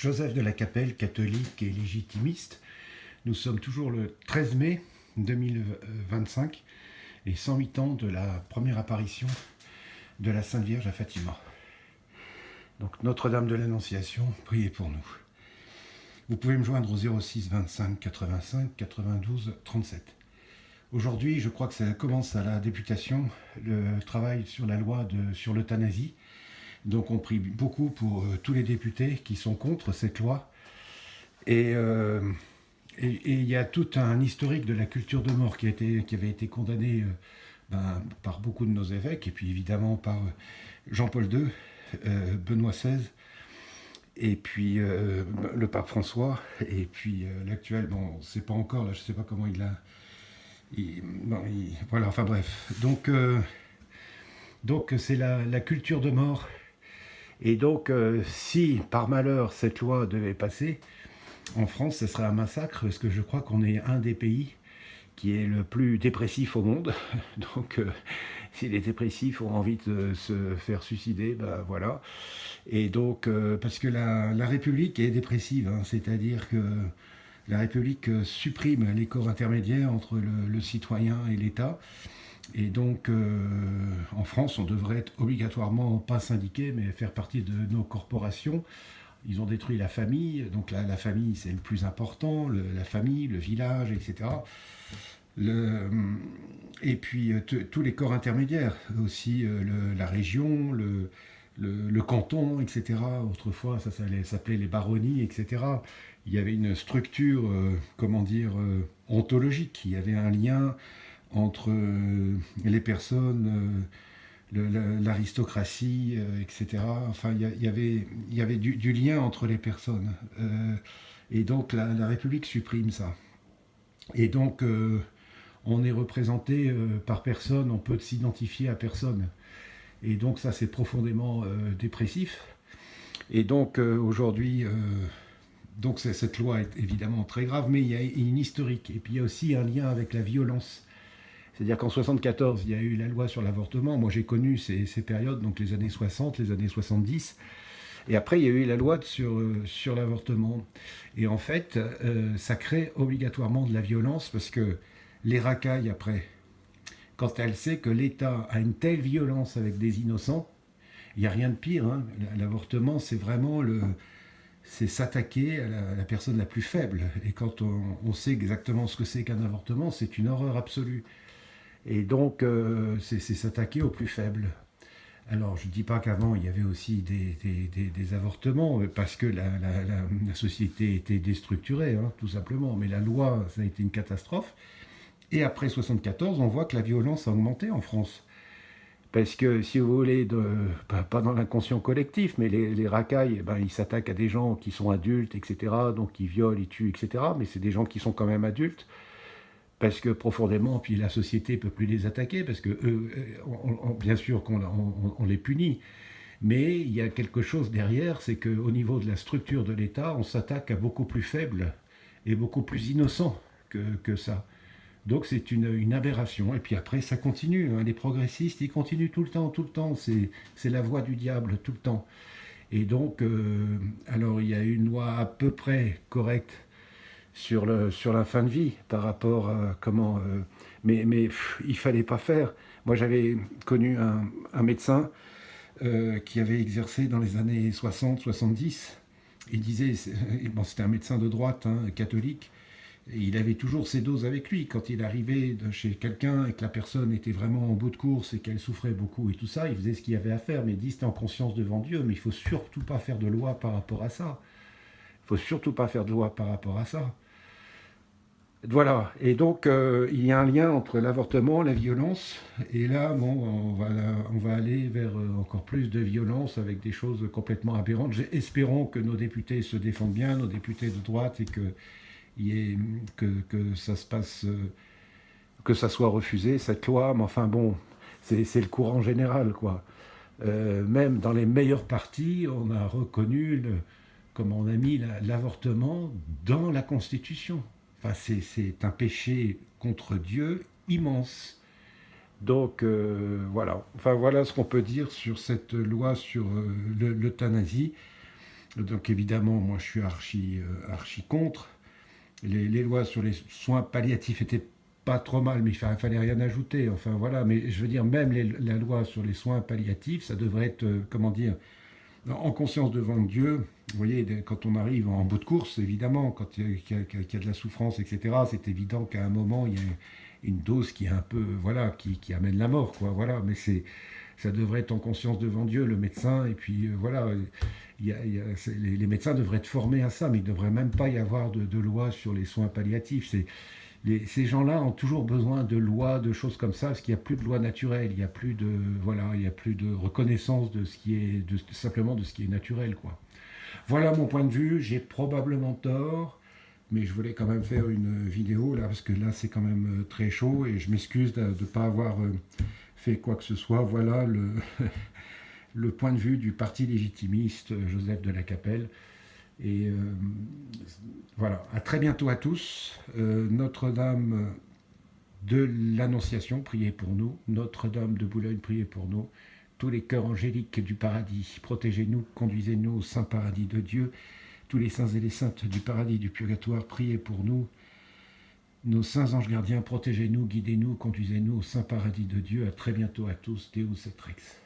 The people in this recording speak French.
Joseph de la Capelle, catholique et légitimiste. Nous sommes toujours le 13 mai 2025 et 108 ans de la première apparition de la Sainte Vierge à Fatima. Donc Notre-Dame de l'Annonciation, priez pour nous. Vous pouvez me joindre au 06 25 85 92 37. Aujourd'hui, je crois que ça commence à la députation, le travail sur la loi sur l'euthanasie. Donc on prie beaucoup pour tous les députés qui sont contre cette loi. Et il y a tout un historique de la culture de mort qui avait été condamné par beaucoup de nos évêques, et puis évidemment par Jean-Paul II, Benoît XVI, et puis le pape François, et puis l'actuel, bon, on ne sait pas encore, là, je ne sais pas comment il a... voilà, enfin bref. Donc c'est la culture de mort. Et donc, si par malheur cette loi devait passer, en France, ce serait un massacre, parce que je crois qu'on est un des pays qui est le plus dépressif au monde. Donc, si les dépressifs ont envie de se faire suicider, ben voilà. Et donc, parce que la République est dépressive, hein, c'est-à-dire que la République supprime les corps intermédiaires entre le citoyen et l'État. Et donc, en France, on devrait être obligatoirement pas syndiqué, mais faire partie de nos corporations. Ils ont détruit la famille, donc la famille, c'est le plus important, la famille, le village, etc. Et puis, tous les corps intermédiaires, aussi la région, le canton, etc. Autrefois, ça s'appelait les baronnies, etc. Il y avait une structure, ontologique. Il y avait un lien entre les personnes, l'aristocratie, etc. Enfin, il y avait du lien entre les personnes. Et donc, la République supprime ça. Et donc, on est représenté par personne, on peut s'identifier à personne. Et donc, ça, c'est profondément dépressif. Et donc, aujourd'hui... donc cette loi est évidemment très grave, mais il y a une historique. Et puis il y a aussi un lien avec la violence. C'est-à-dire qu'en 1974, il y a eu la loi sur l'avortement. Moi, j'ai connu ces périodes, donc les années 60, les années 70. Et après, il y a eu la loi sur l'avortement. Et en fait, ça crée obligatoirement de la violence parce que les racailles, après, quand elle sait que l'État a une telle violence avec des innocents, il n'y a rien de pire. Hein. L'avortement, c'est vraiment c'est s'attaquer à la personne la plus faible. Et quand on sait exactement ce que c'est qu'un avortement, c'est une horreur absolue. Et donc, c'est s'attaquer aux plus faibles. Alors, je ne dis pas qu'avant, il y avait aussi des avortements, parce que la société était déstructurée, hein, tout simplement. Mais la loi, ça a été une catastrophe. Et après 1974, on voit que la violence a augmenté en France. Parce que, si vous voulez, pas dans l'inconscient collectif, mais les racailles, ils s'attaquent à des gens qui sont adultes, etc. Donc, ils violent, ils tuent, etc. Mais c'est des gens qui sont quand même adultes. Parce que profondément, puis la société ne peut plus les attaquer, parce que eux, bien sûr qu'on les punit, mais il y a quelque chose derrière, c'est qu'au niveau de la structure de l'État, on s'attaque à beaucoup plus faibles et beaucoup plus innocents que ça. Donc c'est une aberration, et puis après ça continue, hein. Les progressistes, ils continuent tout le temps, c'est la voie du diable, tout le temps. Et donc, alors il y a une loi à peu près correcte sur la fin de vie par rapport à comment... mais il fallait pas faire. Moi, j'avais connu un médecin qui avait exercé dans les années 60-70. Il disait... Bon, c'était un médecin de droite, hein, catholique. Et il avait toujours ses doses avec lui. Quand il arrivait chez quelqu'un et que la personne était vraiment en bout de course et qu'elle souffrait beaucoup et tout ça, il faisait ce qu'il y avait à faire. Mais il dit, c'était en conscience devant Dieu, mais il faut surtout pas faire de loi par rapport à ça. Il faut surtout pas faire de loi par rapport à ça. Voilà, et donc il y a un lien entre l'avortement, la violence, et là, bon, on va aller vers encore plus de violence avec des choses complètement aberrantes. Espérons que nos députés se défendent bien, nos députés de droite, et que ça se passe, que ça soit refusé, cette loi, mais enfin bon, c'est le courant général, quoi. Même dans les meilleurs partis, on a reconnu, comme on a mis l'avortement dans la Constitution. Enfin, c'est un péché contre Dieu immense. Donc, voilà. Enfin, voilà ce qu'on peut dire sur cette loi sur l'euthanasie. Donc évidemment, moi je suis archi contre. Les lois sur les soins palliatifs étaient pas trop mal, mais fallait rien ajouter. Enfin voilà, mais je veux dire, même la loi sur les soins palliatifs, ça devrait être, comment dire, en conscience devant Dieu. Vous voyez, quand on arrive en bout de course, évidemment, quand il y a de la souffrance, etc., c'est évident qu'à un moment, il y a une dose qui est un peu, voilà, qui amène la mort, quoi. Voilà, mais ça devrait être en conscience devant Dieu, le médecin, et puis voilà, les médecins devraient être formés à ça, mais il ne devrait même pas y avoir de loi sur les soins palliatifs. Ces gens-là ont toujours besoin de lois, de choses comme ça, parce qu'il n'y a plus de loi naturelle, il n'y a plus de, voilà, il y a plus de reconnaissance de ce qui est, simplement de ce qui est naturel, quoi. Voilà mon point de vue, j'ai probablement tort, mais je voulais quand même faire une vidéo là, parce que là c'est quand même très chaud, et je m'excuse de ne pas avoir fait quoi que ce soit. Voilà le point de vue du parti légitimiste Joseph de la Capelle. Et voilà, à très bientôt à tous. Notre-Dame de l'Annonciation, priez pour nous. Notre-Dame de Boulogne, priez pour nous. Tous les cœurs angéliques du paradis, protégez-nous, conduisez-nous au saint paradis de Dieu. Tous les saints et les saintes du paradis du purgatoire, priez pour nous. Nos saints anges gardiens, protégez-nous, guidez-nous, conduisez-nous au saint paradis de Dieu. À très bientôt à tous. Deus et Rex.